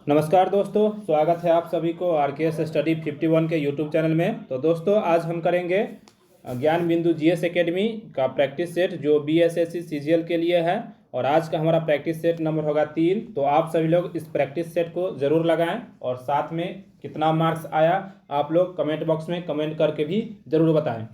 नमस्कार दोस्तों, स्वागत है आप सभी को आरकेएस स्टडी 51 के यूट्यूब चैनल में। तो दोस्तों आज हम करेंगे ज्ञान बिंदु जीएस एकेडमी का प्रैक्टिस सेट जो बीएसएससी सीजीएल के लिए है। और आज का हमारा प्रैक्टिस सेट नंबर होगा 3। तो आप सभी लोग इस प्रैक्टिस सेट को ज़रूर लगाएं और साथ में कितना मार्क्स आया आप लोग कमेंट बॉक्स में कमेंट करके भी ज़रूर बताएँ।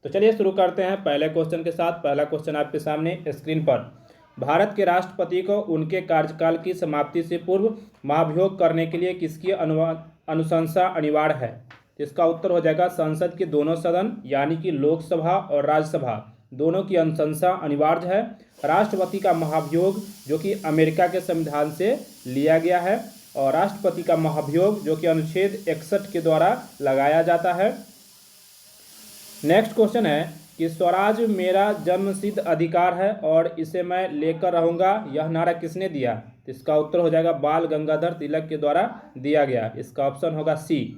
तो चलिए शुरू करते हैं पहले क्वेश्चन के साथ। पहला क्वेश्चन आपके सामने स्क्रीन पर। भारत के राष्ट्रपति को उनके कार्यकाल की समाप्ति से पूर्व महाभियोग करने के लिए किसकी अनुशंसा अनिवार्य है? तो इसका उत्तर हो जाएगा संसद के दोनों सदन यानी कि लोकसभा और राज्यसभा दोनों की अनुशंसा अनिवार्य है। राष्ट्रपति का महाभियोग जो कि अमेरिका के संविधान से लिया गया है और राष्ट्रपति का महाभियोग जो कि अनुच्छेद 61 के द्वारा लगाया जाता है। नेक्स्ट क्वेश्चन है कि स्वराज मेरा जन्मसिद्ध अधिकार है और इसे मैं लेकर रहूंगा, यह नारा किसने दिया? तो इसका उत्तर हो जाएगा बाल गंगाधर तिलक के द्वारा दिया गया। इसका ऑप्शन होगा सी।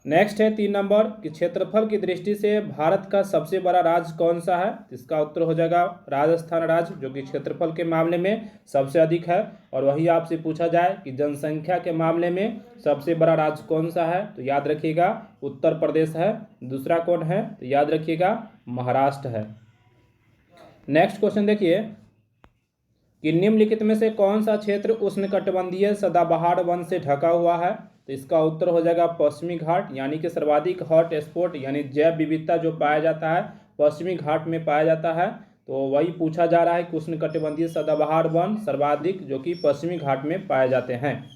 नेक्स्ट है 3 नंबर कि क्षेत्रफल की दृष्टि से भारत का सबसे बड़ा राज्य कौन सा है? इसका उत्तर हो जाएगा राजस्थान राज्य जो कि क्षेत्रफल के मामले में सबसे अधिक है। और वही आपसे पूछा जाए कि जनसंख्या के मामले में सबसे बड़ा राज्य कौन सा है, तो याद रखिएगा उत्तर प्रदेश है। दूसरा कौन है, तो याद रखिएगा महाराष्ट्र है। नेक्स्ट क्वेश्चन देखिए कि निम्नलिखित में से कौन सा क्षेत्र उष्णकटिबंधीय सदाबहार वन से ढका हुआ है? तो इसका उत्तर हो जाएगा पश्चिमी घाट यानी कि सर्वाधिक हॉट स्पॉट यानी जैव विविधता जो पाया जाता है पश्चिमी घाट में पाया जाता है। तो वही पूछा जा रहा है कि उष्णकटिबंधीय सदाबहार वन सर्वाधिक जो कि पश्चिमी घाट में पाए जाते हैं।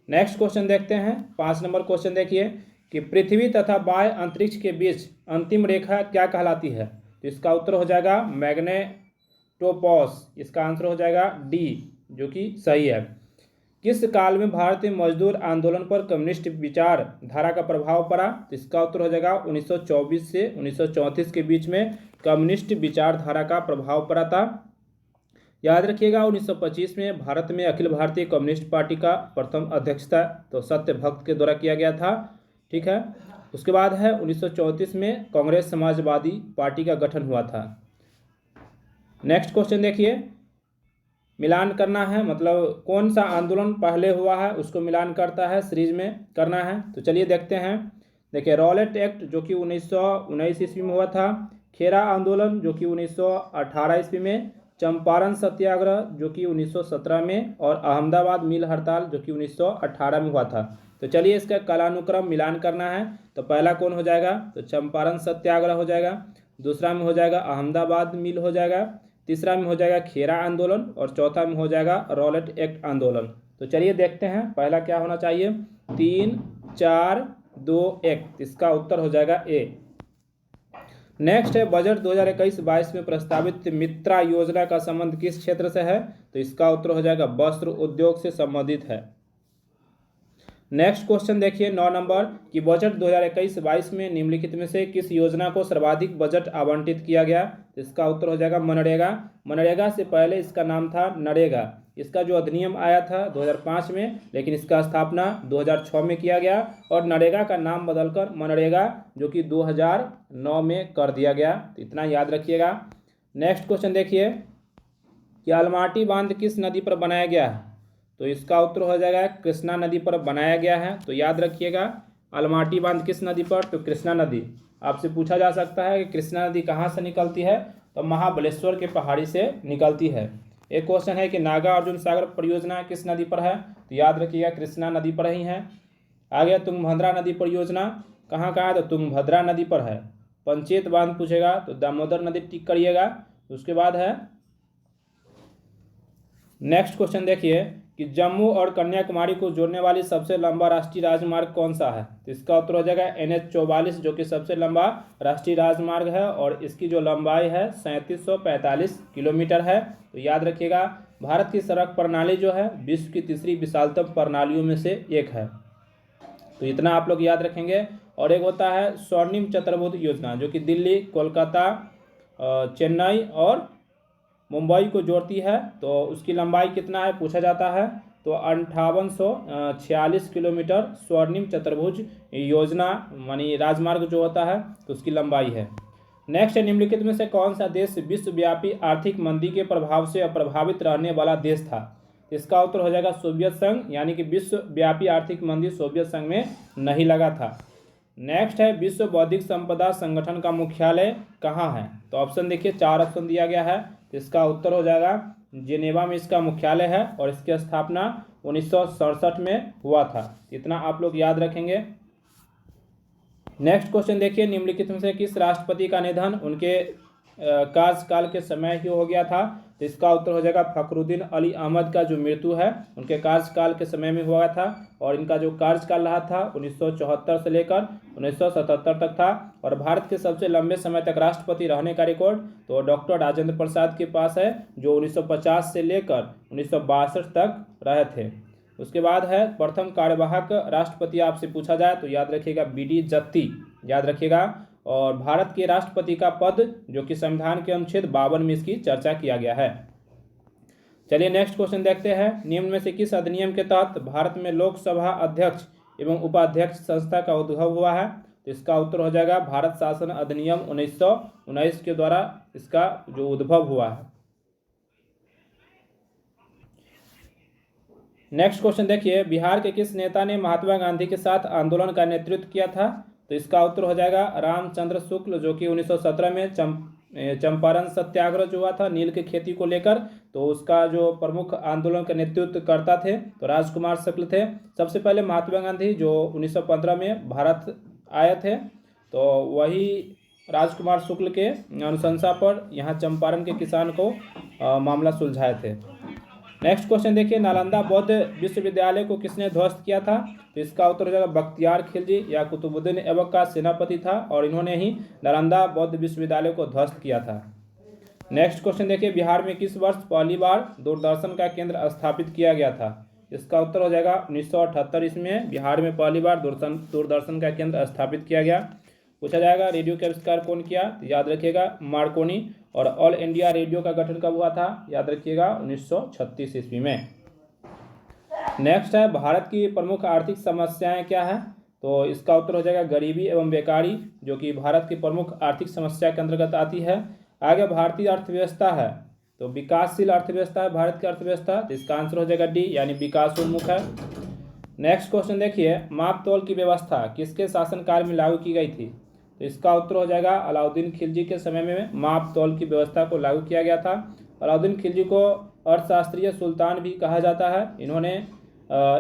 नेक्स्ट क्वेश्चन देखते हैं 5 नंबर क्वेश्चन देखिए कि पृथ्वी तथा बाह्य अंतरिक्ष के बीच अंतिम रेखा क्या कहलाती है? तो इसका उत्तर हो जाएगा मैग्नेटोपॉस। इसका आंसर हो जाएगा डी जो कि सही है। किस काल में भारतीय मजदूर आंदोलन पर कम्युनिस्ट विचारधारा का प्रभाव पड़ा? तो इसका उत्तर हो जाएगा 1924 से 1934 के बीच में कम्युनिस्ट विचारधारा का प्रभाव पड़ा था। याद रखिएगा 1925 में भारत में अखिल भारतीय कम्युनिस्ट पार्टी का प्रथम अध्यक्षता तो सत्यभक्त के द्वारा किया गया था। ठीक है, उसके बाद है 1934 में कांग्रेस समाजवादी पार्टी का गठन हुआ था। नेक्स्ट क्वेश्चन देखिए, मिलान करना है मतलब कौन सा आंदोलन पहले हुआ है उसको मिलान करता है सीरीज में करना है। तो चलिए देखते हैं। देखिए रॉलेट एक्ट जो कि 1919 ईस्वी में हुआ था, खेरा आंदोलन जो कि 1918 ईस्वी में, चंपारण सत्याग्रह जो कि 1917 में और अहमदाबाद मिल हड़ताल जो कि 1918 में हुआ था। तो चलिए इसका कालानुक्रम मिलान करना है। तो पहला कौन हो जाएगा, तो चंपारण सत्याग्रह हो जाएगा। दूसरा में हो जाएगा अहमदाबाद मिल हो जाएगा। तीसरा में हो जाएगा खेरा आंदोलन और चौथा में हो जाएगा रॉलेट एक्ट आंदोलन। तो चलिए देखते हैं पहला क्या होना चाहिए, 3 4 2 1। इसका उत्तर हो जाएगा ए। नेक्स्ट है बजट 2021-22 में प्रस्तावित मित्रा योजना का संबंध किस क्षेत्र से है? तो इसका उत्तर हो जाएगा वस्त्र उद्योग से संबंधित है। नेक्स्ट क्वेश्चन देखिए 9 नंबर कि बजट 2021-22 में निम्नलिखित में से किस योजना को सर्वाधिक बजट आवंटित किया गया? तो इसका उत्तर हो जाएगा मनरेगा। मनरेगा से पहले इसका नाम था नरेगा। इसका जो अधिनियम आया था 2005 में, लेकिन इसका स्थापना 2006 में किया गया और नरेगा का नाम बदलकर मनरेगा जो कि 2009 में कर दिया गया। तो इतना याद रखिएगा। नेक्स्ट क्वेश्चन देखिए कि अलमाटी बांध किस नदी पर बनाया गया है? तो इसका उत्तर हो जाएगा कृष्णा नदी पर बनाया गया है। तो याद रखिएगा अलमाटी बांध किस नदी पर, तो कृष्णा नदी। आपसे पूछा जा सकता है कि कृष्णा नदी कहाँ से निकलती है? तो महाबलेश्वर के पहाड़ी से निकलती है। एक क्वेश्चन है कि नागा अर्जुन सागर परियोजना किस नदी पर है? तो याद रखिएगा कृष्णा नदी पर ही है। आगे तुंगभद्रा नदी परियोजना कहाँ का है? तो तुंगभद्रा नदी पर है। पंचेत बांध पूछेगा तो दामोदर नदी टिक करिएगा। उसके बाद है नेक्स्ट क्वेश्चन देखिए कि जम्मू और कन्याकुमारी को जोड़ने वाली सबसे लंबा राष्ट्रीय राजमार्ग कौन सा है? तो इसका उत्तर हो जाएगा NH-44 जो कि सबसे लंबा राष्ट्रीय राजमार्ग है और इसकी जो लंबाई है 3745 किलोमीटर है। तो याद रखिएगा भारत की सड़क प्रणाली जो है विश्व की तीसरी विशालतम प्रणालियों में से एक है। तो इतना आप लोग याद रखेंगे। और एक होता है स्वर्णिम चतुर्भुज योजना जो कि दिल्ली, कोलकाता, चेन्नई और मुंबई को जोड़ती है। तो उसकी लंबाई कितना है पूछा जाता है। तो 5846 किलोमीटर स्वर्णिम चतुर्भुज योजना मानी राजमार्ग जो होता है तो उसकी लंबाई है। नेक्स्ट है निम्नलिखित में से कौन सा देश विश्वव्यापी आर्थिक मंदी के प्रभाव से अप्रभावित रहने वाला देश था? इसका उत्तर हो जाएगा सोवियत संघ, यानी कि विश्वव्यापी आर्थिक मंदी सोवियत संघ में नहीं लगा था। नेक्स्ट है विश्व बौद्धिक संपदा संगठन का मुख्यालय कहाँ है? तो ऑप्शन देखिए, 4 ऑप्शन दिया गया है। तो इसका उत्तर हो जाएगा जिनेवा में इसका मुख्यालय है और इसकी स्थापना 1967 में हुआ था। इतना आप लोग याद रखेंगे। नेक्स्ट क्वेश्चन देखिए, निम्नलिखित में से किस राष्ट्रपति का निधन उनके कार्यकाल के समय ही हो गया था? तो इसका उत्तर हो जाएगा फखरुद्दीन अली अहमद का जो मृत्यु है उनके कार्यकाल के समय में हुआ था और इनका जो कार्यकाल रहा था 1974 से लेकर 1977 तक था। और भारत के सबसे लंबे समय तक राष्ट्रपति रहने का रिकॉर्ड तो डॉक्टर राजेंद्र प्रसाद के पास है, जो 1950 से लेकर 1962 तक रहे थे। उसके बाद है प्रथम कार्यवाहक राष्ट्रपति आपसे पूछा जाए तो याद रखिएगा BD जत्ती, याद रखिएगा। और भारत के राष्ट्रपति का पद जो कि संविधान के अनुच्छेद 52 में इसकी चर्चा किया गया है। चलिए नेक्स्ट क्वेश्चन देखते हैं, निम्न में से किस अधिनियम के तहत भारत में लोकसभा अध्यक्ष एवं उपाध्यक्ष संस्था का उद्भव हुआ है? तो इसका उत्तर हो जाएगा भारत शासन अधिनियम 1919 के द्वारा इसका जो उद्भव हुआ है। नेक्स्ट क्वेश्चन देखिए, बिहार के किस नेता ने महात्मा गांधी के साथ आंदोलन का नेतृत्व किया था? तो इसका उत्तर हो जाएगा रामचंद्र शुक्ल, जो कि 1917 में चंपारण सत्याग्रह जो हुआ था नील की खेती को लेकर, तो उसका जो प्रमुख आंदोलन का नेतृत्व करता थे तो राजकुमार शुक्ल थे। सबसे पहले महात्मा गांधी जो 1915 में भारत आए थे, तो वही राजकुमार शुक्ल के अनुशंसा पर यहाँ चंपारण के किसान को मामला सुलझाए थे। नेक्स्ट क्वेश्चन देखिए, नालंदा बौद्ध विश्वविद्यालय को किसने ध्वस्त किया था? तो इसका उत्तर हो जाएगा बख्तियार खिलजी या कुतुबुद्दीन ऐबक का सेनापति था और इन्होंने ही नालंदा बौद्ध विश्वविद्यालय को ध्वस्त किया था। नेक्स्ट क्वेश्चन देखिए, बिहार में किस वर्ष पहली बार दूरदर्शन का केंद्र स्थापित किया गया था? इसका उत्तर हो जाएगा 1978 इसमें बिहार में पहली बार दूरदर्शन का केंद्र स्थापित किया गया। पूछा जाएगा रेडियो का आविष्कार कौन किया? तो याद रखिएगा मार्कोनी। और ऑल इंडिया रेडियो का गठन कब हुआ था? याद रखिएगा 1936 ईस्वी में। नेक्स्ट है भारत की प्रमुख आर्थिक समस्याएं क्या है? तो इसका उत्तर हो जाएगा गरीबी एवं बेकारी, जो कि भारत की प्रमुख आर्थिक समस्या के अंतर्गत आती है। आगे भारतीय अर्थव्यवस्था है तो विकासशील अर्थव्यवस्था है भारत की अर्थव्यवस्था, तो इसका आंसर हो जाएगा डी, यानी विकासोन्मुख है। नेक्स्ट क्वेश्चन देखिए, माप तौल की व्यवस्था किसके शासनकाल में लागू की गई थी? तो इसका उत्तर हो जाएगा अलाउद्दीन खिलजी के समय में माप तौल की व्यवस्था को लागू किया गया था। अलाउद्दीन खिलजी को अर्थशास्त्रीय सुल्तान भी कहा जाता है। इन्होंने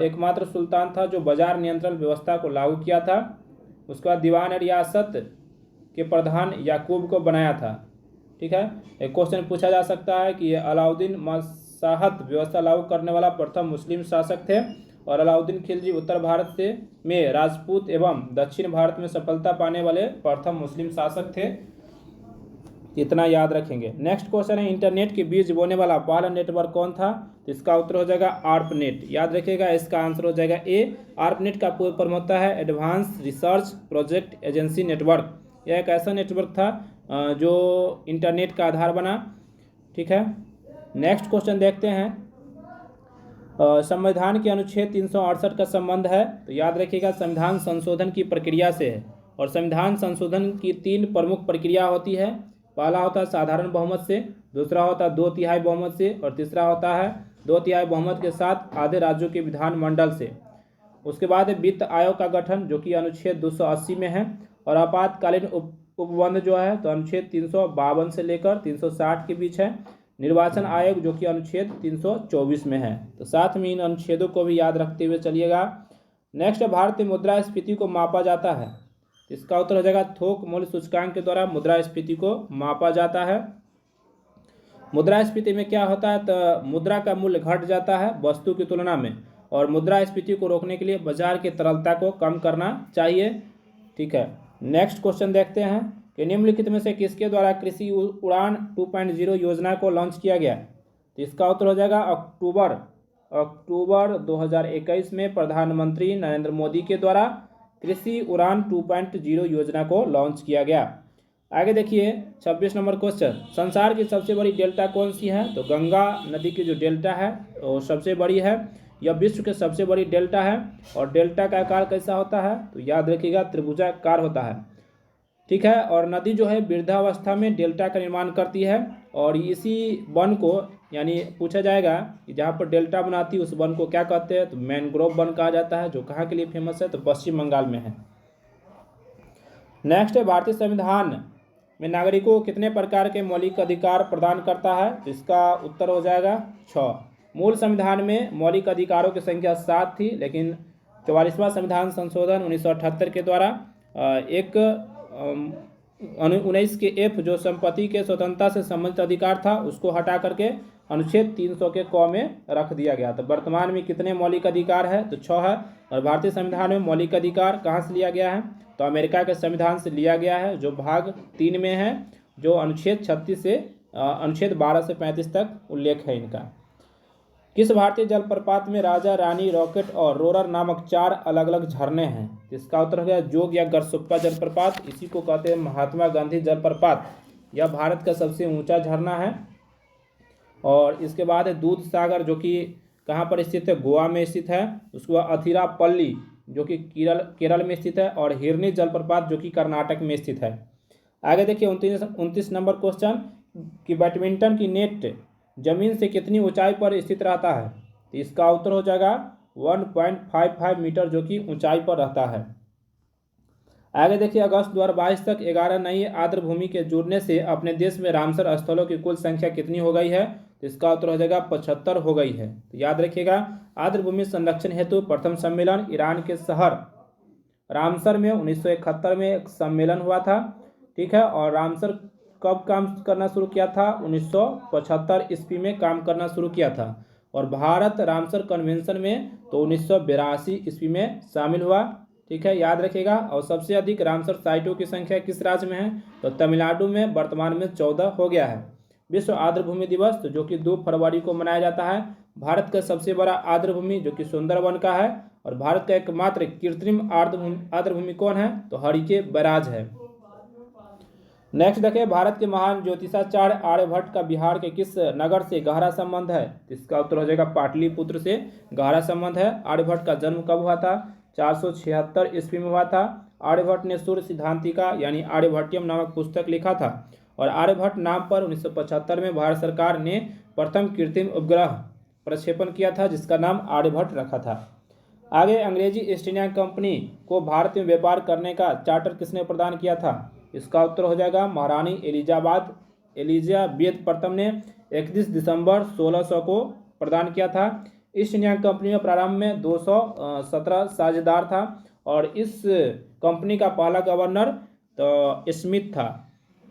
एकमात्र सुल्तान था जो बाजार नियंत्रण व्यवस्था को लागू किया था। उसके बाद दीवान रियासत के प्रधान याकूब को बनाया था। ठीक है, एक क्वेश्चन पूछा जा सकता है कि अलाउद्दीन मसाहत व्यवस्था लागू करने वाला प्रथम मुस्लिम शासक थे और अलाउद्दीन खिलजी उत्तर भारत से में राजपूत एवं दक्षिण भारत में सफलता पाने वाले प्रथम मुस्लिम शासक थे। इतना याद रखेंगे। नेक्स्ट क्वेश्चन है, इंटरनेट के बीज बोने वाला पहला नेटवर्क कौन था? तो इसका उत्तर हो जाएगा आर्पनेट, याद रखिएगा। इसका आंसर हो जाएगा ए। आर्पनेट का पूर्ण फॉर्म होता है advance research project agency network. यह एक ऐसा नेटवर्क था जो इंटरनेट का आधार बना। ठीक है, नेक्स्ट क्वेश्चन देखते हैं, संविधान के अनुच्छेद 368 का संबंध है? तो याद रखिएगा संविधान संशोधन की प्रक्रिया से है और संविधान संशोधन की 3 प्रमुख प्रक्रिया होती है। पहला होता है साधारण बहुमत से, दूसरा होता है 2/3 बहुमत से और तीसरा होता है 2/3 बहुमत के साथ आधे राज्यों के विधानमंडल से। उसके बाद वित्त आयोग का गठन जो कि अनुच्छेद 280 में है और आपातकालीन उपबंध जो है तो अनुच्छेद 352 से लेकर 360 के बीच है। निर्वाचन आयोग जो कि अनुच्छेद 324 में है। तो साथ में इन अनुच्छेदों को भी याद रखते हुए चलिएगा। नेक्स्ट, भारतीय मुद्रास्फीति को मापा जाता है? इसका उत्तर हो जाएगा थोक मूल्य सूचकांक के द्वारा मुद्रास्फीति को मापा जाता है। मुद्रास्फीति में क्या होता है? तो मुद्रा का मूल्य घट जाता है वस्तु की तुलना में और मुद्रास्फीति को रोकने के लिए बाजार की तरलता को कम करना चाहिए। ठीक है, नेक्स्ट क्वेश्चन देखते हैं कि निम्नलिखित में से किसके द्वारा कृषि उड़ान 2.0 योजना को लॉन्च किया गया? तो इसका उत्तर हो जाएगा अक्टूबर 2021 में प्रधानमंत्री नरेंद्र मोदी के द्वारा कृषि उड़ान 2.0 योजना को लॉन्च किया गया। आगे देखिए 26 नंबर क्वेश्चन, संसार की सबसे बड़ी डेल्टा कौन सी है? तो गंगा नदी की जो डेल्टा है वो सबसे बड़ी है। यह विश्व की सबसे बड़ी डेल्टा है और डेल्टा का आकार कैसा होता है? तो याद रखिएगा त्रिभुजाकार होता है। ठीक है, और नदी जो है वृद्धावस्था में डेल्टा का निर्माण करती है और इसी वन को यानी पूछा जाएगा कि जहाँ पर डेल्टा बनाती है उस वन को क्या कहते हैं, तो मैनग्रोव वन कहा जाता है, जो कहाँ के लिए फेमस है, तो पश्चिम बंगाल में है। नेक्स्ट है, भारतीय संविधान में नागरिकों को कितने प्रकार के मौलिक अधिकार प्रदान करता है, तो इसका उत्तर हो जाएगा 6। मूल संविधान में मौलिक अधिकारों की संख्या 7 थी, लेकिन 44वां संविधान संशोधन 1978 के द्वारा एक 19 के एफ जो संपत्ति के स्वतंत्रता से संबंधित अधिकार था उसको हटा करके अनुच्छेद 300 के क में रख दिया गया। तो वर्तमान में कितने मौलिक अधिकार है, तो 6 है। और भारतीय संविधान में मौलिक अधिकार कहाँ से लिया गया है, तो अमेरिका के संविधान से लिया गया है, जो भाग 3 में है, जो अनुच्छेद 36 से अनुच्छेद 12 से 35 तक उल्लेख है इनका। किस भारतीय जलप्रपात में राजा, रानी, रॉकेट और रोरर नामक 4 अलग अलग झरने हैं, इसका उत्तर हो गया जोग या गरसुप्पा जलप्रपात। इसी को कहते हैं महात्मा गांधी जलप्रपात। यह भारत का सबसे ऊंचा झरना है। और इसके बाद है दूध सागर, जो कि कहाँ पर स्थित है, गोवा में स्थित है। उसके बाद अथिरापल्ली जो कि केरल में स्थित है, और हिरनी जलप्रपात जो कि कर्नाटक में स्थित है। आगे देखिए 29 नंबर क्वेश्चन कि बैडमिंटन की नेट जमीन से कितनी ऊंचाई पर स्थित रहता है, तो इसका उत्तर हो जाएगा 1.55 मीटर, जो कि ऊंचाई पर रहता है। आगे देखिए अगस्त 2022 तक 11 नई आर्द्र भूमि के जुड़ने से अपने देश में रामसर स्थलों की कुल संख्या कितनी हो गई है, तो इसका उत्तर हो जाएगा 75 हो गई है। तो याद रखिएगा आर्द्र भूमि संरक्षण हेतु प्रथम सम्मेलन ईरान के शहर रामसर में 1971 में एक सम्मेलन हुआ था, ठीक है। और रामसर कब काम करना शुरू किया था, 1975 ईस्वी में काम करना शुरू किया था। और भारत रामसर कन्वेंशन में तो 1982 ईस्वी में शामिल हुआ, ठीक है, याद रखिएगा। और सबसे अधिक रामसर साइटों की संख्या किस राज्य में है, तो तमिलनाडु में वर्तमान में 14 हो गया है। विश्व आर्द्र भूमि दिवस तो जो कि 2 फरवरी को मनाया जाता है। भारत का सबसे बड़ा आर्द्र भूमि जो कि सुंदरवन का है। और भारत का एकमात्र कृत्रिम आर्द्र भूमि कौन है, तो हरिके बैराज है। नेक्स्ट देखिए भारत के महान ज्योतिषाचार्य आर्यभट्ट का बिहार के किस नगर से गहरा संबंध है, इसका उत्तर हो जाएगा पाटलिपुत्र से गहरा संबंध है। आर्यभट्ट का जन्म कब हुआ था, 476 ईस्वी में हुआ था। आर्यभट्ट ने सूर्य सिद्धांतिका यानी आर्यभट्टियम नामक पुस्तक लिखा था। और आर्यभट्ट नाम पर 1975 में भारत सरकार ने प्रथम कृत्रिम उपग्रह प्रक्षेपण किया था, जिसका नाम आर्यभट्ट रखा था। आगे अंग्रेजी ईस्ट इंडिया कंपनी को भारत में व्यापार करने का चार्टर किसने प्रदान किया था, इसका उत्तर हो जाएगा महारानी एलिजाबेथ प्रथम ने 31 दिसंबर 1600 को प्रदान किया था। ईस्ट इंडिया कंपनी में प्रारंभ में 217 साझेदार था। और इस कंपनी का पहला गवर्नर तो स्मिथ था।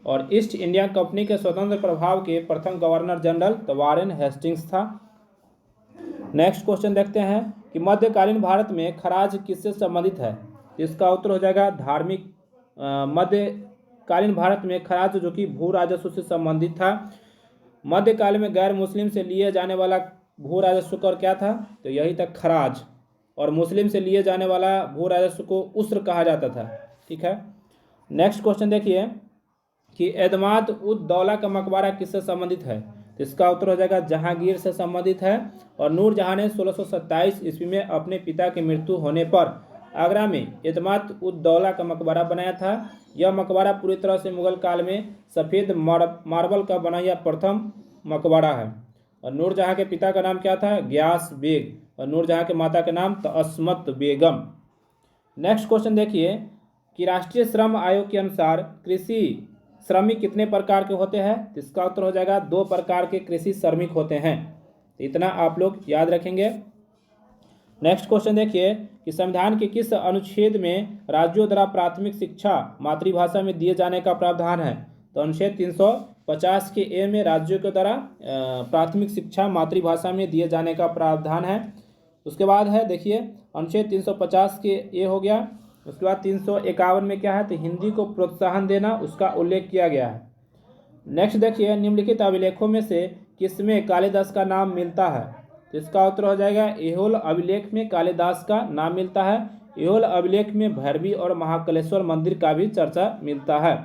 और ईस्ट इंडिया कंपनी के स्वतंत्र प्रभाव के प्रथम गवर्नर जनरल तो वारेन हेस्टिंग्स था। नेक्स्ट क्वेश्चन देखते हैं कि मध्यकालीन भारत में खराज किससे संबंधित है, इसका उत्तर हो जाएगा धार्मिक। मध्यकालीन भारत में खराज जो कि भू राजस्व से संबंधित था। मध्यकाल में गैर मुस्लिम से लिए जाने वाला भू राजस्व कर क्या था, तो यही था खराज। और मुस्लिम से लिए जाने वाला भू राजस्व को उस्र कहा जाता था, ठीक है। नेक्स्ट क्वेश्चन देखिए कि एतमाद उद दौला का मकबरा किससे संबंधित है, तो इसका उत्तर हो जाएगा जहांगीर से संबंधित है। और नूरजहां ने 1627 ईस्वी में अपने पिता की मृत्यु होने पर आगरा में एतमाद उद दौला का मकबरा बनाया था। यह मकबरा पूरी तरह से मुगल काल में सफ़ेद मार्बल का बना यह प्रथम मकबरा है। और नूरजहां के पिता का नाम क्या था, ग्यास बेग। और नूरजहां के माता का नाम तो अस्मत बेगम। नेक्स्ट क्वेश्चन देखिए कि राष्ट्रीय श्रम आयोग के अनुसार कृषि श्रमिक कितने प्रकार के होते हैं, तो इसका उत्तर हो जाएगा 2 प्रकार के कृषि श्रमिक होते हैं। तो इतना आप लोग याद रखेंगे। नेक्स्ट क्वेश्चन देखिए कि संविधान के किस अनुच्छेद में राज्यों द्वारा प्राथमिक शिक्षा मातृभाषा में दिए जाने का प्रावधान है, तो अनुच्छेद 350 के ए में राज्यों के द्वारा प्राथमिक शिक्षा मातृभाषा में दिए जाने का प्रावधान है। उसके बाद है देखिए अनुच्छेद 350 के ए हो गया। उसके बाद 351 में क्या है, तो हिंदी को प्रोत्साहन देना, उसका उल्लेख किया गया है। नेक्स्ट देखिए निम्नलिखित अभिलेखों में से किसमें कालिदास का नाम मिलता है, तो इसका उत्तर हो जाएगा ऐहोल अभिलेख में कालिदास का नाम मिलता है। ऐहोल अभिलेख में भैरवी और महाकालेश्वर मंदिर का भी चर्चा मिलता है।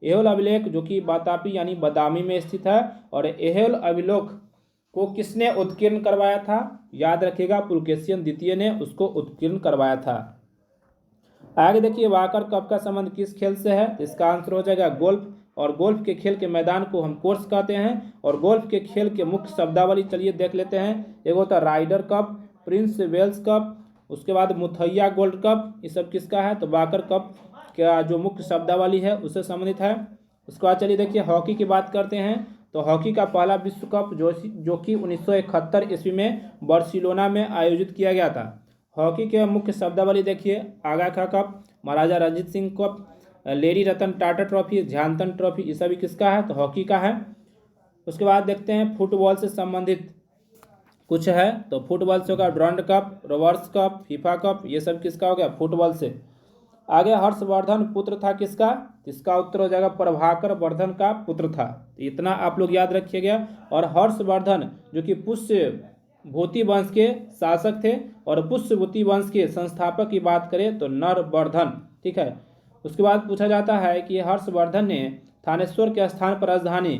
ऐहोल अभिलेख जो कि बातापी यानी बदामी में स्थित है। और ऐहोल अभिलेख को किसने उत्कीर्ण करवाया था, याद रखिएगा पुलकेशिन द्वितीय ने उसको उत्कीर्ण करवाया था। आगे देखिए वाकर कप का संबंध किस खेल से है, इसका आंसर हो जाएगा गोल्फ। और गोल्फ के खेल के मैदान को हम कोर्स कहते हैं। और गोल्फ के खेल के मुख्य शब्दावली चलिए देख लेते हैं। एक होता है Rider Cup, Prince Wales Cup, उसके बाद मुथैया गोल्ड कप, ये सब किसका है? तो बाकर कप का जो मुख्य शब्दावली है उससे संबंधित है। उसके बाद चलिए देखिए हॉकी की बात करते हैं। तो हॉकी का पहला विश्व कप जो कि 1971 ईस्वी में बार्सिलोना में आयोजित किया गया था। हॉकी के मुख्य शब्दावली देखिए, आगा खा कप, महाराजा Ranjit Singh cup, lady Ratan Tata trophy, Dhyanchand trophy, ये सभी किसका है? तो हॉकी का है। उसके बाद देखते हैं फुटबॉल से संबंधित कुछ है। तो फुटबॉल से होगा Durand Cup, Rovers Cup, FIFA Cup, ये सब किसका हो गया? फुटबॉल से। आगे हर्षवर्धन पुत्र था किसका? इसका उत्तर हो जाएगा प्रभाकर वर्धन का पुत्र था। इतना आप लोग याद रखिएगा। और हर्षवर्धन जो कि पुष्यभूति वंश के शासक थे, और पुष्यभूति वंश के संस्थापक की बात करें तो नरवर्धन, ठीक है। उसके बाद पूछा जाता है कि हर्षवर्धन ने थानेश्वर के स्थान पर राजधानी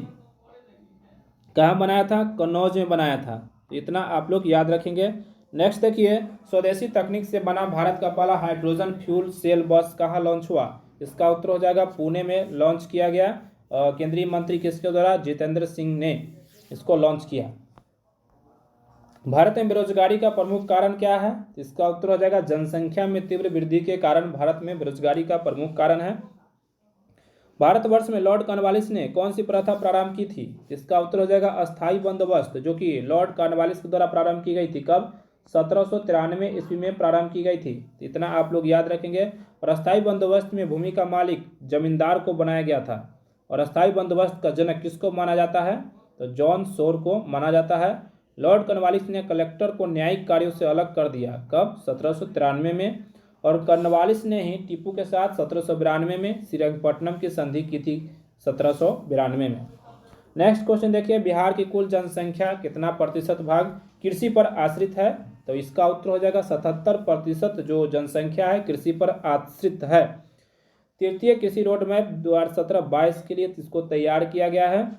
कहाँ बनाया था? कन्नौज में बनाया था। तो इतना आप लोग याद रखेंगे। नेक्स्ट देखिए, स्वदेशी तकनीक से बना भारत का पहला हाइड्रोजन फ्यूल सेल बस कहाँ लॉन्च हुआ? इसका उत्तर हो जाएगा पुणे में लॉन्च किया गया। केंद्रीय मंत्री किसके द्वारा? जितेंद्र सिंह ने इसको लॉन्च किया। भारत में बेरोजगारी का प्रमुख कारण क्या है? इसका उत्तर हो जाएगा जनसंख्या में तीव्र वृद्धि के कारण भारत में बेरोजगारी का प्रमुख कारण है। भारतवर्ष में लॉर्ड कॉर्नवालिस ने कौन सी प्रथा प्रारंभ की थी? इसका उत्तर हो जाएगा अस्थायी बंदोबस्त, जो कि लॉर्ड कॉर्नवालिस के द्वारा प्रारंभ की गई थी। कब? 1793 ईस्वी में प्रारंभ की गई थी। इतना आप लोग याद रखेंगे। और अस्थायी बंदोबस्त में भूमि का मालिक जमींदार को बनाया गया था। और अस्थायी बंदोबस्त का जनक किसको माना जाता है? तो जॉन शोर को माना जाता है। लॉर्ड कॉर्नवालिस ने कलेक्टर को न्यायिक कार्यों से अलग कर दिया। कब? 1793 में। और कॉर्नवालिस ने ही टीपू के साथ 1792 में श्रीरंगपट्टनम की संधि की थी 1792 में। नेक्स्ट क्वेश्चन देखिए, बिहार की कुल जनसंख्या कितना प्रतिशत भाग कृषि पर आश्रित है? तो इसका उत्तर हो जाएगा 77% जो जनसंख्या है कृषि पर आश्रित है। तृतीय कृषि रोड मैप 2017-22 के लिए इसको तैयार किया गया है।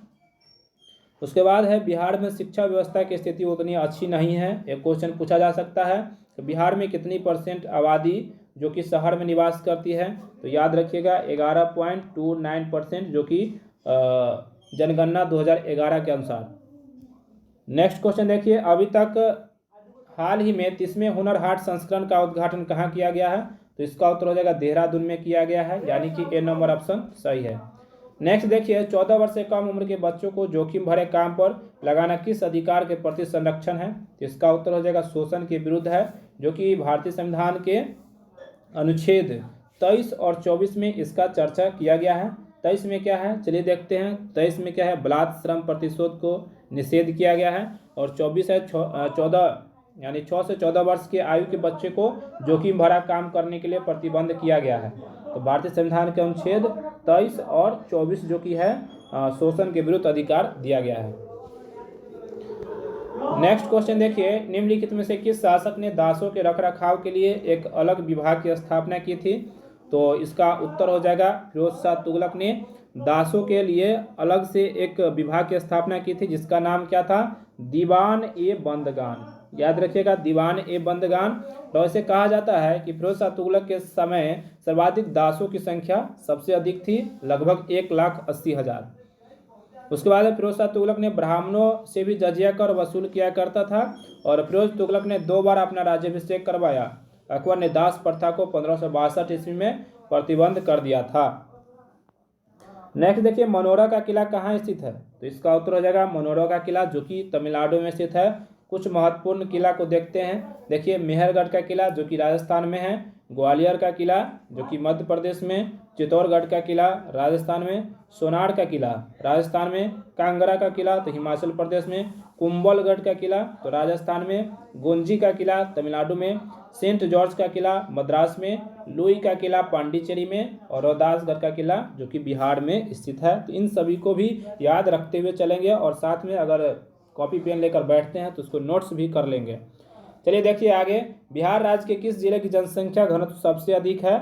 उसके बाद है बिहार में शिक्षा व्यवस्था की स्थिति उतनी अच्छी नहीं है। एक क्वेश्चन पूछा जा सकता है, तो बिहार में कितनी % आबादी जो कि शहर में निवास करती है? तो याद रखिएगा 11.29%, जो कि जनगणना 2011 के अनुसार। नेक्स्ट क्वेश्चन देखिए, अभी तक हाल ही में 30वें हुनर हाट संस्करण का उद्घाटन कहाँ किया गया है? तो इसका उत्तर हो जाएगा देहरादून में किया गया है, यानी कि ए नंबर ऑप्शन सही है। नेक्स्ट देखिए, 14 वर्ष से कम उम्र के बच्चों को जोखिम भरे काम पर लगाना किस अधिकार के प्रति संरक्षण है? तो इसका उत्तर हो जाएगा शोषण के विरुद्ध है, जो कि भारतीय संविधान के अनुच्छेद 23 और 24 में इसका चर्चा किया गया है। 23 में क्या है चलिए देखते हैं। 23 में क्या है? बलात् श्रम प्रतिशोध को निषेध किया गया है। और 24 है 14 यानी 6 से 14 वर्ष की आयु के बच्चे को जोखिम भरा काम करने के लिए प्रतिबंध किया गया है। तो भारतीय संविधान के अनुच्छेद 23 और 24 जो कि है शोषण के विरुद्ध अधिकार दिया गया है। नेक्स्ट क्वेश्चन देखिए, निम्नलिखित में से किस शासक ने दासों के रखरखाव के लिए एक अलग विभाग की स्थापना की थी? तो इसका उत्तर हो जाएगा फिरोज शाह तुगलक ने दासों के लिए अलग से एक विभाग की स्थापना की थी, जिसका नाम क्या था? दीवान ए बंदगान। याद रखिएगा दीवान ए बंदगान। तो ऐसे कहा जाता है कि फिरोज शाह तुगलक के समय सर्वाधिक दासों की संख्या सबसे अधिक थी, लगभग 1,80,000। उसके बाद फिरोज शाह तुगलक ने ब्राह्मणों से भी जजिया कर वसूल किया करता था। और फिरोज तुगलक ने 2 बार अपना राज्याभिषेक करवाया। अकबर ने दास प्रथा को 1562 ईस्वी में प्रतिबंध कर दिया था। नेक्स्ट देखिए, मनोरा का किला कहाँ स्थित है? तो इसका उत्तर हो जाएगा मनोरा का किला, जो कि तमिलनाडु में स्थित है। कुछ महत्वपूर्ण किला को देखते हैं। देखिए, मेहरगढ़ का किला जो कि राजस्थान में है, ग्वालियर का किला जो कि मध्य प्रदेश में, चित्तौड़गढ़ का किला राजस्थान में, सोनार का किला राजस्थान में, कांगड़ा का किला तो हिमाचल प्रदेश में, कुंभलगढ़ का किला तो राजस्थान में, गोंजी का किला तमिलनाडु में, सेंट जॉर्ज का किला मद्रास में, लुई का किला पांडिचेरी में, और रोहतासगढ़ का किला जो कि बिहार में स्थित है। तो इन सभी को भी याद रखते हुए चलेंगे, और साथ में अगर कॉपी पेन लेकर बैठते हैं तो उसको नोट्स भी कर लेंगे। चलिए देखिए आगे, बिहार राज्य के किस जिले की जनसंख्या घनत्व सबसे अधिक है?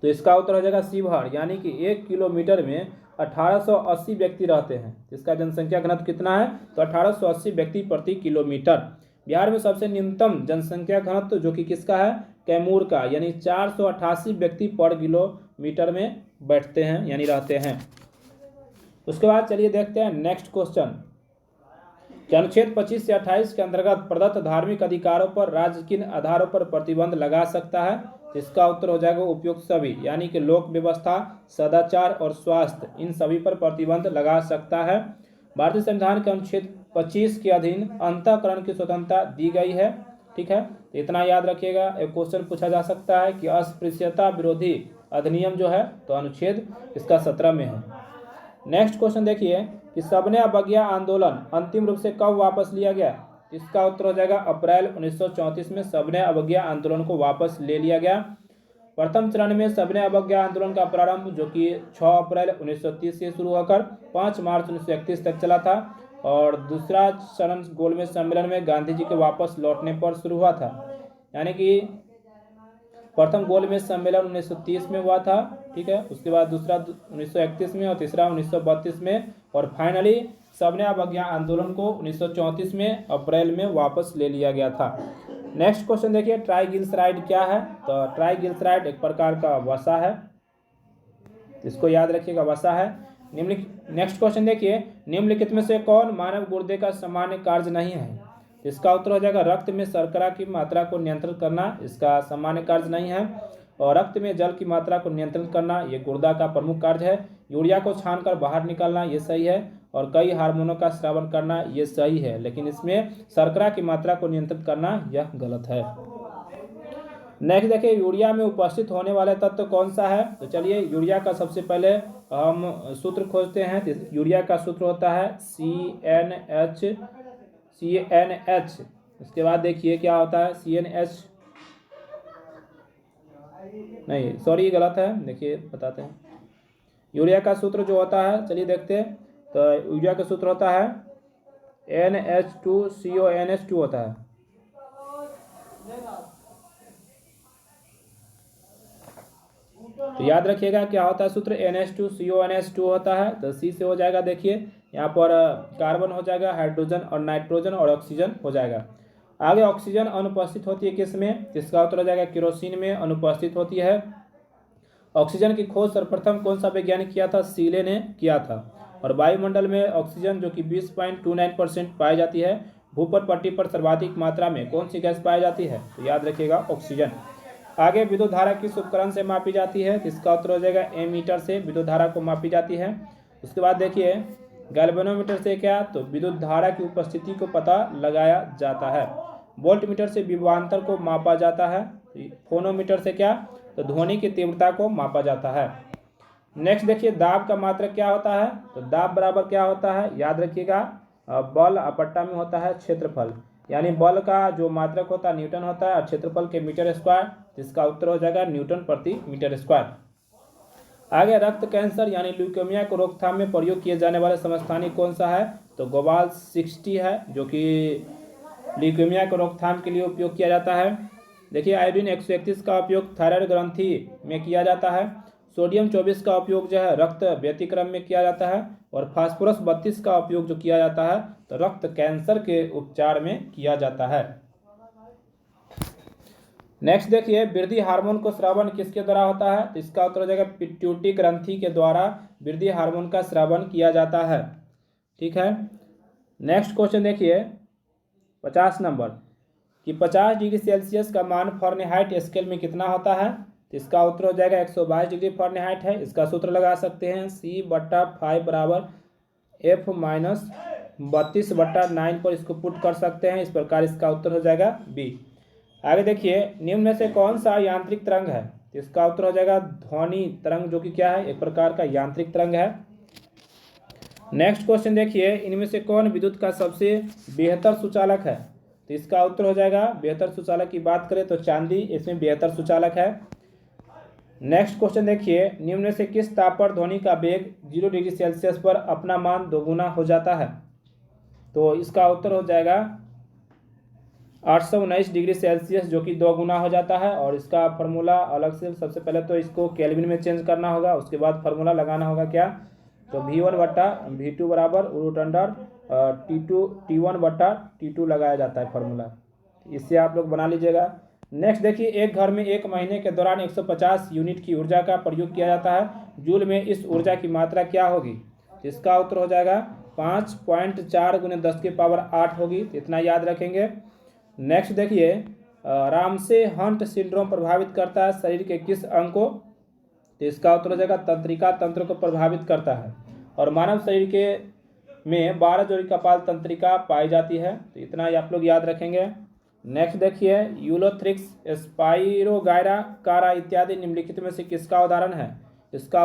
तो इसका उत्तर हो जाएगा शिवहर, यानी कि 1 किलोमीटर में 1880 व्यक्ति रहते हैं। इसका जनसंख्या घनत्व कितना है? तो 1880 व्यक्ति प्रति किलोमीटर। बिहार में सबसे न्यूनतम जनसंख्या घनत्व जो कि किसका है? कैमूर का, यानी 488 व्यक्ति पर किलोमीटर में बैठते हैं यानी रहते हैं। उसके बाद चलिए देखते हैं नेक्स्ट क्वेश्चन कि अनुच्छेद 25 से 28 के अंतर्गत प्रदत्त धार्मिक अधिकारों पर राज्य किन आधारों पर प्रतिबंध लगा सकता है। इसका उत्तर हो जाएगा उपयुक्त सभी, यानी कि लोक व्यवस्था, सदाचार और स्वास्थ्य, इन सभी पर प्रतिबंध लगा सकता है। भारतीय संविधान के अनुच्छेद 25 के अधीन अंतःकरण की स्वतंत्रता दी गई है। ठीक है, तो इतना याद रखिएगा। एक क्वेश्चन पूछा जा सकता है कि अस्पृश्यता विरोधी अधिनियम जो है तो अनुच्छेद इसका 17 में है। नेक्स्ट क्वेश्चन देखिए कि सबने अवज्ञा आंदोलन अंतिम रूप से कब वापस लिया गया। इसका उत्तर हो जाएगा अप्रैल 1934 में सबने अवज्ञा आंदोलन को वापस ले लिया गया। प्रथम चरण में सबने अवज्ञा आंदोलन का प्रारंभ जो कि 6 अप्रैल 1930 से शुरू होकर 5 मार्च 1931 तक चला था, और दूसरा चरण गोलमेज सम्मेलन में गांधी जी के वापस लौटने पर शुरू हुआ था। यानी कि प्रथम गोलमेज सम्मेलन 1930 में हुआ था, ठीक है, उसके बाद दूसरा 1931 में और तीसरा 1932 में, और फाइनली सबने अवज्ञा आंदोलन को 1934 में अप्रैल में वापस ले लिया गया था। नेक्स्ट क्वेश्चन देखिए ट्राइग्लिसराइड क्या है। तो ट्राइग्लिसराइड एक प्रकार का वसा है, इसको याद रखिएगा, वसा है। नेक्स्ट क्वेश्चन देखिए निम्नलिखित में से कौन मानव गुर्दे का सामान्य कार्य नहीं है। इसका उत्तर हो जाएगा रक्त में शर्करा की मात्रा को नियंत्रित करना, इसका सामान्य कार्य नहीं है। और रक्त में जल की मात्रा को नियंत्रित करना ये गुर्दा का प्रमुख कार्य है। यूरिया को छानकर बाहर निकालना ये सही है, और कई हार्मोनों का स्रावन करना ये सही है, लेकिन इसमें शर्करा की मात्रा को नियंत्रित करना यह गलत है। नेक्स्ट देखिए यूरिया में उपस्थित होने वाले तत्व कौन सा है। तो चलिए यूरिया का सबसे पहले हम सूत्र खोजते हैं। तो यूरिया का सूत्र होता है CNH। उसके बाद देखिए क्या होता है CNH, नहीं सॉरी गलत है, देखिए बताते हैं। यूरिया का सूत्र जो होता है चलिए देखते हैं। तो यूरिया का सूत्र होता है NH2CONH2 होता है। तो याद रखिएगा क्या होता है सूत्र NH2CONH2 होता है। तो C से हो जाएगा, देखिए यहाँ पर कार्बन हो जाएगा, हाइड्रोजन और नाइट्रोजन और ऑक्सीजन हो जाएगा। आगे ऑक्सीजन अनुपस्थित होती है किसमें, इसका उत्तर हो जाएगा केरोसिन में अनुपस्थित होती है। ऑक्सीजन की खोज सर्वप्रथम कौन सा वैज्ञानिक किया था, सीले ने किया था। और वायुमंडल में ऑक्सीजन जो कि 20.29% पाई जाती है। भूपर पट्टी पर सर्वाधिक मात्रा में कौन सी गैस पाई जाती है, तो याद रखिएगा ऑक्सीजन। आगे विद्युत धारा किस उपकरण से मापी जाती है, तो इसका उत्तर हो जाएगा एमीटर से विद्युत धारा को मापी जाती है। उसके बाद देखिए गैल्वेनोमीटर से क्या, तो विद्युत धारा की उपस्थिति को पता लगाया जाता है। वोल्टमीटर से विभवांतर को मापा जाता है। फोनोमीटर से क्या, तो ध्वनि की तीव्रता को मापा जाता है। नेक्स्ट देखिए दाब का मात्रक क्या होता है। तो दाब बराबर क्या होता है, याद रखिएगा बल अपट्टा में होता है क्षेत्रफल, यानी बल का जो मात्रक होता है न्यूटन होता है और क्षेत्रफल के मीटर स्क्वायर। इसका उत्तर हो जाएगा न्यूटन प्रति मीटर स्क्वायर। आगे रक्त कैंसर यानी ल्यूकेमिया को रोकथाम में प्रयोग किए जाने वाले समस्थानिक कौन सा है, तो गोबाल 60 है, जो कि ल्यूकेमिया को रोकथाम के लिए उपयोग किया जाता है। देखिए आयोडीन 131 का उपयोग थायराइड ग्रंथि में किया जाता है। सोडियम 24 का उपयोग जो है रक्त व्यतिक्रम में किया जाता है। और फास्फोरस 32 का उपयोग जो किया जाता है तो रक्त कैंसर के उपचार में किया जाता है। नेक्स्ट देखिए वृद्धि हार्मोन को स्रावन किसके द्वारा होता है, तो इसका उत्तर हो जाएगा पिट्यूटरी ग्रंथि के द्वारा वृद्धि हार्मोन का स्रावन किया जाता है। ठीक है, नेक्स्ट क्वेश्चन देखिए 50 नंबर कि 50 डिग्री सेल्सियस का मान फ़ारेनहाइट स्केल में कितना होता है, तो इसका उत्तर हो जाएगा 122 डिग्री फ़ारेनहाइट है। इसका सूत्र लगा सकते हैं C/5 बराबर F-32/9 पर इसको पुट कर सकते हैं। इस प्रकार इसका उत्तर हो जाएगा बी। आगे देखिए निम्न में से कौन सा यांत्रिक तरंग है, तो इसका उत्तर हो जाएगा ध्वनि तरंग, जो कि क्या है एक प्रकार का यांत्रिक तरंग है। नेक्स्ट क्वेश्चन देखिए इनमें से कौन विद्युत का सबसे बेहतर सुचालक है, तो इसका उत्तर हो जाएगा बेहतर सुचालक की बात करें तो चांदी इसमें बेहतर सुचालक है। नेक्स्ट क्वेश्चन देखिए निम्न में से किस ताप पर ध्वनि का वेग 0 डिग्री सेल्सियस पर अपना मान दोगुना हो जाता है, तो इसका उत्तर हो जाएगा 819 डिग्री सेल्सियस, जो कि 2 गुना हो जाता है। और इसका फार्मूला अलग से सबसे पहले तो इसको केल्विन में चेंज करना होगा, उसके बाद फार्मूला लगाना होगा क्या, तो V1/V2 बराबर √T1/T2 लगाया जाता है फार्मूला। इससे आप लोग बना लीजिएगा। नेक्स्ट देखिए, एक घर में एक महीने के दौरान 150 यूनिट की ऊर्जा का प्रयोग किया जाता है, जूल में इस ऊर्जा की मात्रा क्या होगी? इसका उत्तर हो जाएगा 5.4 × 10⁸ होगी, तो इतना याद रखेंगे। नेक्स्ट देखिए, रामसे हंट सिंड्रोम प्रभावित करता है शरीर के किस अंग को? तो इसका उत्तर हो जाएगा तंत्रिका तंत्र को प्रभावित करता है, और मानव शरीर के में 12 जोड़ी कपाल तंत्रिका पाई जाती है, तो इतना ही आप लोग याद रखेंगे। नेक्स्ट देखिए, यूलोथ्रिक्स, स्पाइरोगायरा, कारा इत्यादि निम्नलिखित में से किसका उदाहरण है? इसका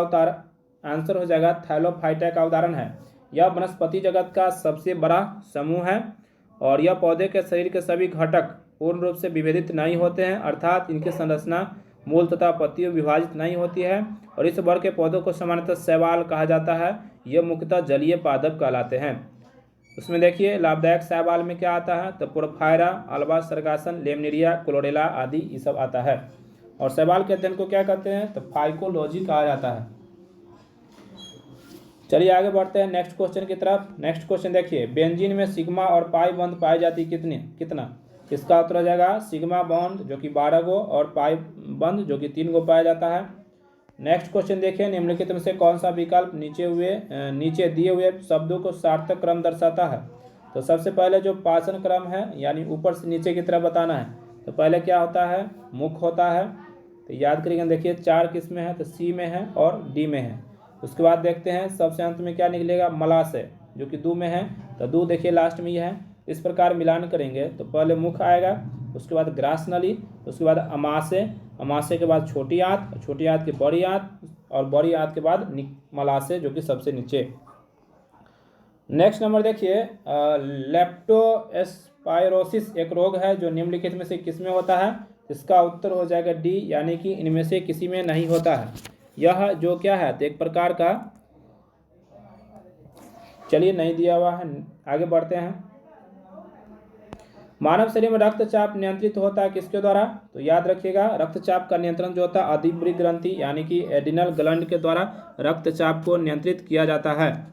आंसर हो जाएगा थैलोफाइटा का उदाहरण है। यह वनस्पति जगत का सबसे बड़ा समूह है, और यह पौधे के शरीर के सभी घटक पूर्ण रूप से विभेदित नहीं होते हैं, अर्थात इनकी संरचना मूल तथा पत्तियों विभाजित नहीं होती है, और इस वर्ग के पौधों को सामान्यतः शैवाल कहा जाता है। यह मुख्यतः जलीय पादप कहलाते हैं। उसमें देखिए, लाभदायक शैवाल में क्या आता है? तो पोरफायरा, अल्बा सर्गासन, लेमनिरिया, क्लोरेला आदि ये सब आता है। और शैवाल के अध्ययन को क्या कहते हैं? तो फाइकोलॉजी कहा जाता है। चलिए आगे बढ़ते हैं नेक्स्ट क्वेश्चन की तरफ। नेक्स्ट क्वेश्चन देखिए, बेंजीन में सिग्मा और पाई बंध पाई जाती कितना? इसका उत्तर हो जाएगा सिग्मा बॉन्ड जो कि 12 गो, और पाई बंध जो कि 3 गो पाया जाता है। नेक्स्ट क्वेश्चन देखिए, निम्नलिखित में से कौन सा विकल्प नीचे दिए हुए शब्दों को सार्थक क्रम दर्शाता है? तो सबसे पहले जो पाचन क्रम है, यानी ऊपर से नीचे की तरफ बताना है, तो पहले क्या होता है? मुख होता है। तो याद करिएगा, देखिए 4 किस में है? तो सी में है और डी में है। उसके बाद देखते हैं सबसे अंत में क्या निकलेगा? मलाशय जो कि दू में है, तो दू देखिए लास्ट में ये है। इस प्रकार मिलान करेंगे तो पहले मुख आएगा, उसके बाद ग्रास नली, उसके बाद अमाशय, अमाशय के बाद छोटी आंत, छोटी आंत की बड़ी आंत, और बड़ी आंत के बाद मलाशय जो कि सबसे नीचे। नेक्स्ट नंबर देखिए, लेप्टोस्पाइरोसिस एक रोग है जो निम्नलिखित में से किस में होता है? इसका उत्तर हो जाएगा डी, यानी कि इनमें से किसी में नहीं होता है। यह जो क्या है? तो एक प्रकार का, चलिए नहीं दिया हुआ है, आगे बढ़ते हैं। मानव शरीर में रक्तचाप नियंत्रित होता है किसके द्वारा? तो याद रखिएगा, रक्तचाप का नियंत्रण जो होता है अधिवृक्क ग्रंथि यानी कि एड्रिनल ग्लैंड के द्वारा रक्तचाप को नियंत्रित किया जाता है।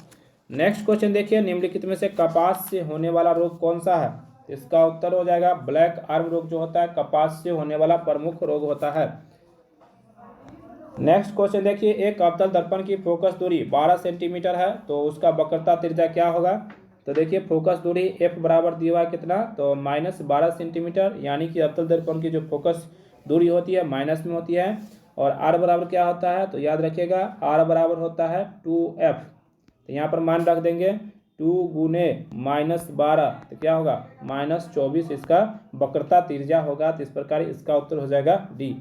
नेक्स्ट क्वेश्चन देखिए, निम्नलिखित में से कपास से होने वाला रोग कौन सा है? इसका उत्तर हो जाएगा ब्लैक आर्म रोग जो होता है कपास से होने वाला प्रमुख रोग होता है। नेक्स्ट क्वेश्चन देखिए, एक अवतल दर्पण की फोकस दूरी 12 सेंटीमीटर है, तो उसका वक्रता त्रिज्या क्या होगा? तो देखिए फोकस दूरी f बराबर दिया हुआ है कितना? तो -12 सेंटीमीटर, यानी कि अवतल दर्पण की जो फोकस दूरी होती है माइनस में होती है। और r बराबर क्या होता है? तो याद रखिएगा r बराबर होता है 2f। तो यहाँ पर मान रख देंगे 2 × -12, तो क्या होगा? -24 इसका वक्रता त्रिज्या होगा। तो इस प्रकार इसका उत्तर हो जाएगा डी।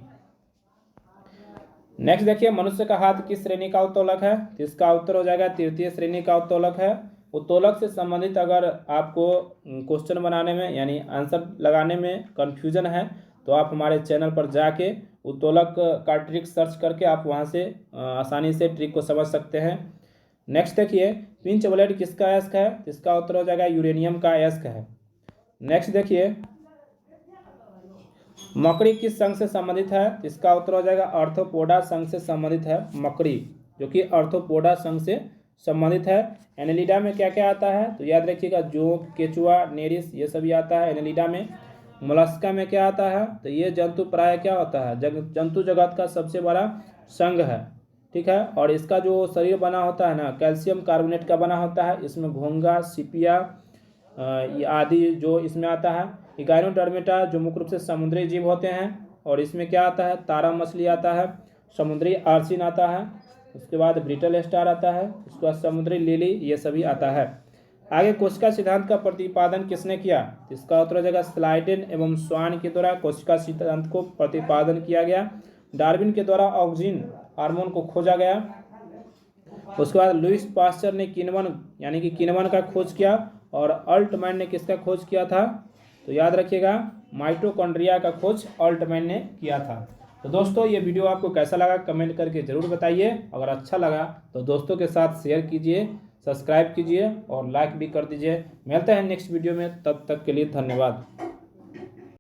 नेक्स्ट देखिए, मनुष्य का हाथ किस श्रेणी का उत्तोलक है? तो इसका उत्तर हो जाएगा तृतीय श्रेणी का उत्तोलक है। उत्तोलक से संबंधित अगर आपको क्वेश्चन बनाने में यानी आंसर लगाने में कन्फ्यूजन है, तो आप हमारे चैनल पर जाके उत्तोलक का ट्रिक सर्च करके आप वहां से आसानी से ट्रिक को समझ सकते हैं। नेक्स्ट देखिए, पिंच ब्लेड किसका अयस्क है? इसका उत्तर हो जाएगा यूरेनियम का अयस्क है। नेक्स्ट देखिए, मकड़ी किस संघ से संबंधित है? इसका उत्तर हो जाएगा आर्थ्रोपोडा संघ से संबंधित है मकड़ी, जो कि आर्थ्रोपोडा संघ से संबंधित है। एनेलिडा में क्या क्या आता है? तो याद रखिएगा जोंक, केचुआ, नेरिस ये सभी आता है एनेलिडा में। मोलस्का में क्या आता है? तो ये जंतु प्राय क्या होता है? जंतु जगत का सबसे बड़ा संघ है, ठीक है। और इसका जो शरीर बना होता है ना, कैल्शियम कार्बोनेट का बना होता है। इसमें घोंघा, सिपिया आदि जो इसमें आता है। इगाइनोडर्मेटा जो मुख्य रूप से समुद्री जीव होते हैं, और इसमें क्या आता है? तारा मछली आता है, समुद्री आर्सिन आता है, उसके बाद ब्रिटल स्टार आता है, उसके बाद समुद्री लिली, ये सभी आता है। आगे कोशिका सिद्धांत का प्रतिपादन किसने किया? इसका उत्तर हो जाएगा स्लाइडेन एवं स्वान के द्वारा कोशिका सिद्धांत को प्रतिपादन किया गया। डार्विन के द्वारा ऑक्सीजन हार्मोन को खोजा गया। उसके बाद लुईस पास्चर ने किण्वन यानी कि किण्वन का खोज किया, और अल्टमैन ने किसका खोज किया था? तो याद रखिएगा माइटोकॉन्ड्रिया का खोज अल्टमैन ने किया था। तो दोस्तों ये वीडियो आपको कैसा लगा कमेंट करके ज़रूर बताइए। अगर अच्छा लगा तो दोस्तों के साथ शेयर कीजिए, सब्सक्राइब कीजिए और लाइक भी कर दीजिए। मिलते हैं नेक्स्ट वीडियो में, तब तक के लिए धन्यवाद।